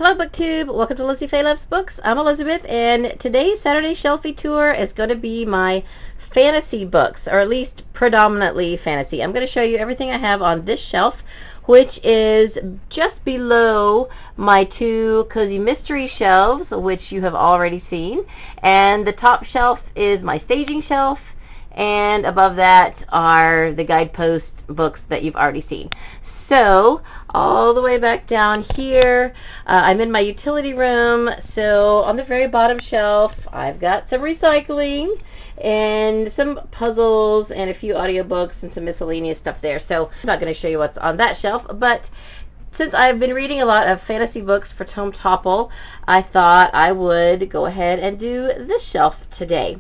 Hello BookTube, welcome to Lizzie Faye Loves Books. I'm Elizabeth, and today's Saturday Shelfie tour is going to be my fantasy books, or at least predominantly fantasy. I'm going to show you everything I have on this shelf, which is just below my two cozy mystery shelves, which you have already seen, and the top shelf is my staging shelf, and above that are the guidepost books that you've already seen. So all the way back down here, I'm in my utility room. So on the very bottom shelf, I've got some recycling and some puzzles and a few audiobooks and some miscellaneous stuff there. So I'm not going to show you what's on that shelf, but since I've been reading a lot of fantasy books for Tome Topple, I thought I would go ahead and do this shelf today.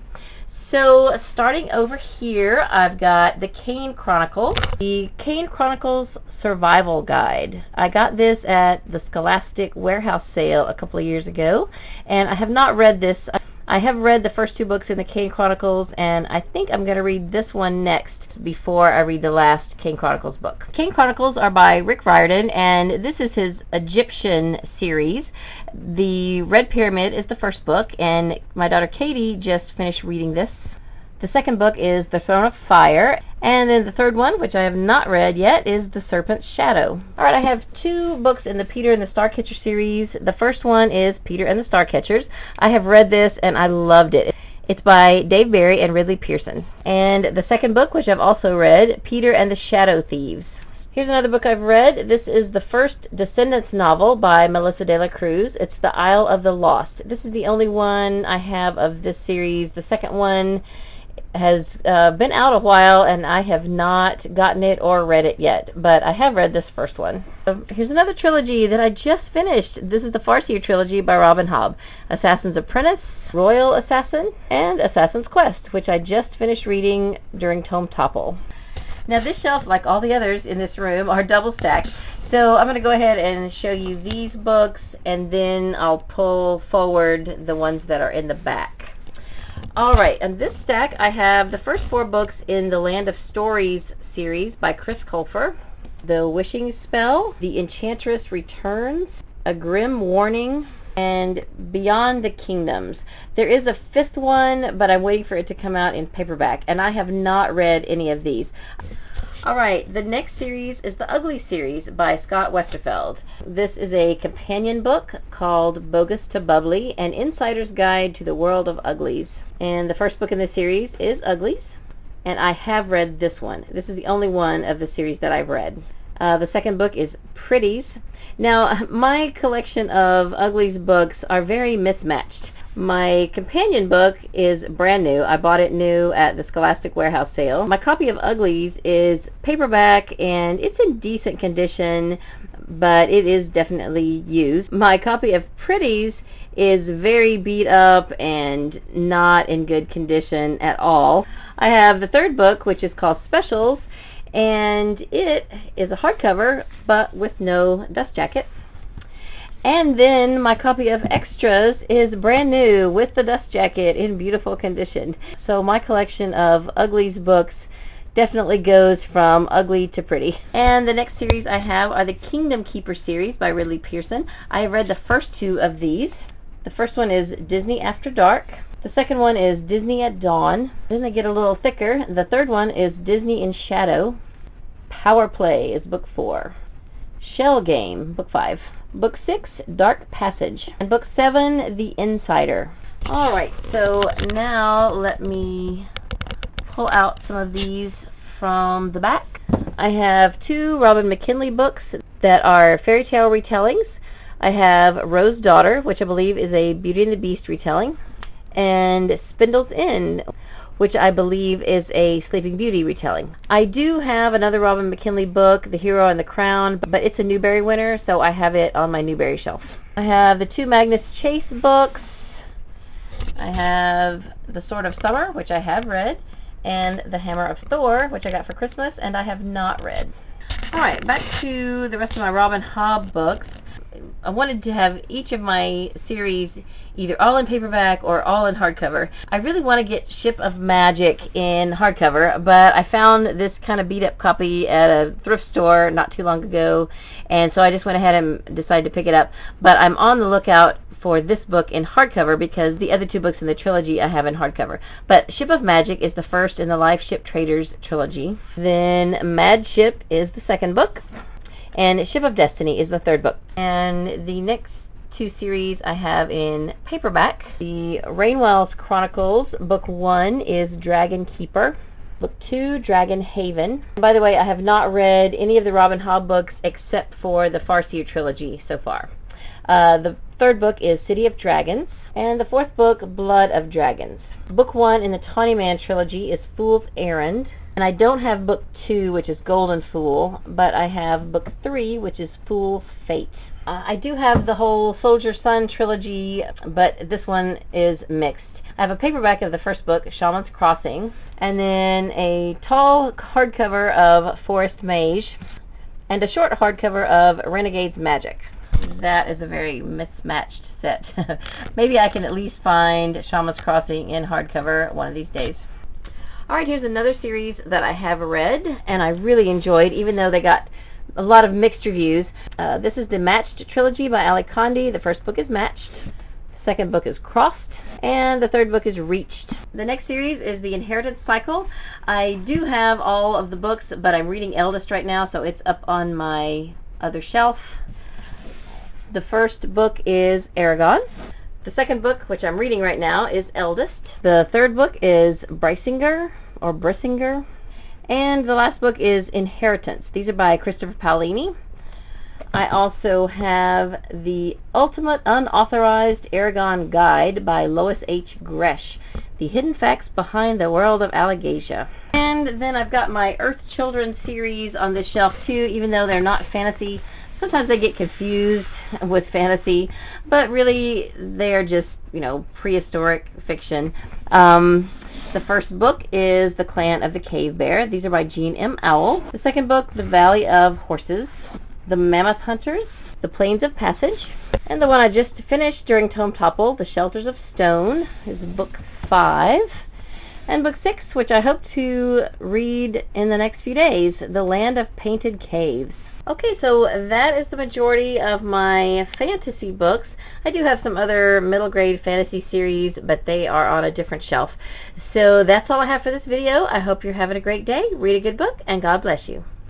So starting over here, I've got the Kane Chronicles, the Kane Chronicles Survival Guide. I got this at the Scholastic Warehouse sale a couple of years ago, and I have not read this. I have read the first two books in the Kane Chronicles, and I think I'm going to read this one next before I read the last Kane Chronicles book. Kane Chronicles are by Rick Riordan, and this is his Egyptian series. The Red Pyramid is the first book, and my daughter Katie just finished reading this. The second book is The Throne of Fire, and then the third one, which I have not read yet, is The Serpent's Shadow. Alright, I have two books in the Peter and the Starcatcher series. The first one is Peter and the Starcatchers. I have read this and I loved it. It's by Dave Barry and Ridley Pearson. And the second book, which I've also read, Peter and the Shadow Thieves. Here's another book I've read. This is the first Descendants novel by Melissa de la Cruz. It's The Isle of the Lost. This is the only one I have of this series. The second one has been out a while, and I have not gotten it or read it yet, but I have read this first one. Here's another trilogy that I just finished. This is the Farseer Trilogy by Robin Hobb. Assassin's Apprentice, Royal Assassin, and Assassin's Quest, which I just finished reading during Tome Topple. Now this shelf, like all the others in this room, are double stacked. So I'm going to go ahead and show you these books, and then I'll pull forward the ones that are in the back. Alright, on this stack I have the first four books in the Land of Stories series by Chris Colfer. The Wishing Spell, The Enchantress Returns, A Grim Warning, and Beyond the Kingdoms. There is a fifth one, but I'm waiting for it to come out in paperback, and I have not read any of these. Alright, the next series is the Ugly series by Scott Westerfeld. This is a companion book called Bogus to Bubbly, an insider's guide to the world of uglies. And the first book in this series is Uglies, and I have read this one. This is the only one of the series that I've read. The second book is Pretties. Now, my collection of Uglies books are very mismatched. My companion book is brand new. I bought it new at the Scholastic Warehouse sale. My copy of Uglies is paperback, and it's in decent condition, but it is definitely used. My copy of Pretties is very beat up and not in good condition at all. I have the third book, which is called Specials, and it is a hardcover, but with no dust jacket. And then my copy of Extras is brand new with the dust jacket in beautiful condition. So my collection of Uglies books definitely goes from ugly to pretty. And the next series I have are the Kingdom Keeper series by Ridley Pearson. I have read the first two of these. The first one is Disney After Dark. The second one is Disney at Dawn. Then they get a little thicker. The third one is Disney in Shadow. Power Play is book 4. Shell Game, book 5. Book 6, Dark Passage. And book 7, The Insider. Alright, so now let me pull out some of these from the back. I have two Robin McKinley books that are fairy tale retellings. I have Rose Daughter, which I believe is a Beauty and the Beast retelling, and Spindle's Inn, which I believe is a Sleeping Beauty retelling. I do have another Robin McKinley book, The Hero and the Crown, but it's a Newbery winner, so I have it on my Newbery shelf. I have the two Magnus Chase books. I have The Sword of Summer, which I have read, and The Hammer of Thor, which I got for Christmas, and I have not read. Alright, back to the rest of my Robin Hobb books. I wanted to have each of my series either all in paperback or all in hardcover. I really want to get Ship of Magic in hardcover, but I found this kind of beat up copy at a thrift store not too long ago, and so I just went ahead and decided to pick it up. But I'm on the lookout for this book in hardcover because the other two books in the trilogy I have in hardcover. But Ship of Magic is the first in the Life Ship Traders trilogy. Then Mad Ship is the second book, and Ship of Destiny is the third book. And the next two series I have in paperback. The Rainwell's Chronicles, book 1 is Dragon Keeper. Book 2, Dragon Haven. By the way, I have not read any of the Robin Hobb books except for the Farseer Trilogy so far. The third book is City of Dragons, and the fourth book, Blood of Dragons. Book 1 in the Tawny Man trilogy is Fool's Errand, and I don't have book 2, which is Golden Fool, but I have book 3, which is Fool's Fate. I do have the whole Soldier Sun trilogy, but this one is mixed. I have a paperback of the first book, Shamans Crossing, and then a tall hardcover of Forest Mage, and a short hardcover of Renegade's Magic. That is a very mismatched set. Maybe I can at least find Shamans Crossing in hardcover one of these days. Alright, here's another series that I have read and I really enjoyed, even though they got a lot of mixed reviews. This is the Matched trilogy by Ali Condi. The first book is Matched, the second book is Crossed, and the third book is Reached. The next series is the Inheritance Cycle. I do have all of the books, but I'm reading Eldest right now, so it's up on my other shelf. The first book is Eragon. The second book, which I'm reading right now, is Eldest. The third book is Brisinger, or Brissinger. And the last book is Inheritance. These are by Christopher Paolini. I also have the Ultimate Unauthorized Eragon Guide by Lois H. Gresh. The Hidden Facts Behind the World of Allegasia. And then I've got my Earth Children series on this shelf too, even though they're not fantasy. Sometimes they get confused with fantasy, but really they're just, prehistoric fiction. The first book is The Clan of the Cave Bear. These are by Jean M. Owl. The second book, The Valley of Horses. The Mammoth Hunters. The Plains of Passage. And the one I just finished during Tome Topple, The Shelters of Stone, is book 5. And book 6, which I hope to read in the next few days, The Land of Painted Caves. Okay, so that is the majority of my fantasy books. I do have some other middle grade fantasy series, but they are on a different shelf. So that's all I have for this video. I hope you're having a great day. Read a good book, and God bless you.